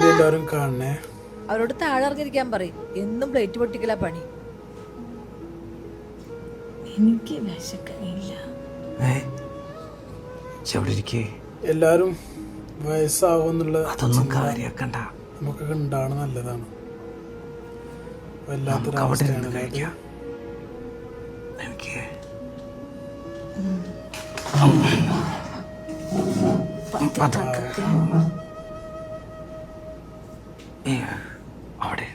എല്ലാവരും കാണണേ. അവരോട് താഴെ ഇറങ്ങിയിരിക്കാൻ പറയും. എന്നും പ്ലേറ്റ് പൊട്ടിക്കല പണി. എനിക്ക് വിശക്കണില്ല. എല്ലാരും വയസ്സാവുന്നുള്ള അതൊന്നും കാര്യാക്കണ്ട. നമുക്കൊക്കെ ഉണ്ടാവണം നല്ലതാണ്. വല്ലാത്തൊരു എനിക്ക് അവിടെ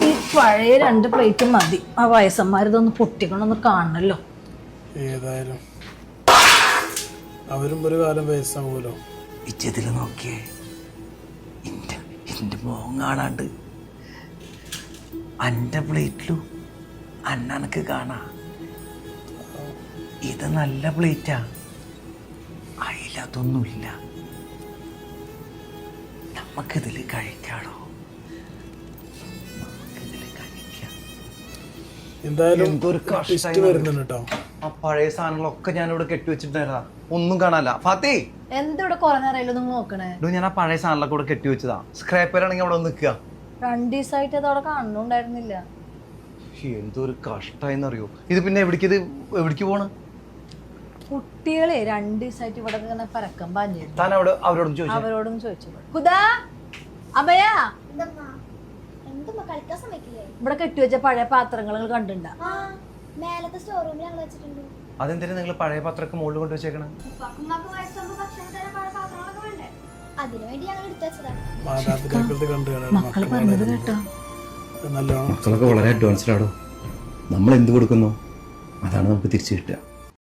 ഈ പഴയ 2 പ്ലേറ്റ് മതി. ആ വയസ്സന്മാരിതൊന്ന് പൊട്ടിക്കണമെന്ന് കാണണല്ലോ. ഏതായാലും അവരും ഒരു കാലം വയസ്സാവുമല്ലോ. ഇച്ചതില് നോക്കിയേ, എന്റെ മോൻ കാണാണ്ട് അന്റെ പ്ലേറ്റിലും അന്നനക്ക് കാണാ. ഇത് നല്ല പ്ലേറ്റാ, അതിലതൊന്നുമില്ല. നമുക്കിതില് കഴിക്കാടോ, നമുക്കിതില് കഴിക്കാം. എന്തായാലും എന്തൊരു കഷ്ടം വരുന്നുണ്ട് കേട്ടോ. ആ പഴയ സാധനങ്ങളൊക്കെ ഞാനിവിടെ കെട്ടിവെച്ചിട്ടുണ്ടായിരുന്നാ, ഒന്നും കാണാല്ല. ഫാത്തി, എന്തിവിടെ കുറെ നേരം നിങ്ങൾ നോക്കണേ? ഞാൻ ആ പഴയ സാധനങ്ങളൊക്കെ ഇവിടെ കെട്ടിവെച്ചതാ. സ്ക്രാപ്പറാണെങ്കിൽ അവിടെ നിൽക്കുക. 2 ദിവസമായിട്ട് അതവിടെ കാണുന്നുണ്ടായിരുന്നില്ല. എന്തൊരു കഷ്ടായിന്നറിയോ ഇത്. പിന്നെ എവിടേക്ക് പോണ്? കുട്ടികളെ 2 ദിവസമായിട്ട് ഇവിടെ ഇങ്ങനെ പരക്കം പാഞ്ഞിരുന്നു. താൻ അവരോടും ചോദിച്ചു. ഹുദാ, അഭയ, ഇവിടെ കെട്ടിവെച്ച പഴയ പാത്രങ്ങൾ കണ്ടിട്ടുണ്ടോ? അതെന്തിനാ നിങ്ങൾ പഴയ പത്രമൊക്കെ മുകളിൽ കൊണ്ട് വെച്ചേക്കണം? മക്കള് പറഞ്ഞത് കേട്ടോ. മക്കളൊക്കെ വളരെ അഡ്വാൻസ്ഡ് ആണോ. നമ്മൾ എന്ത് കൊടുക്കുന്നു അതാണ് നമുക്ക് തിരിച്ചു കിട്ടുക.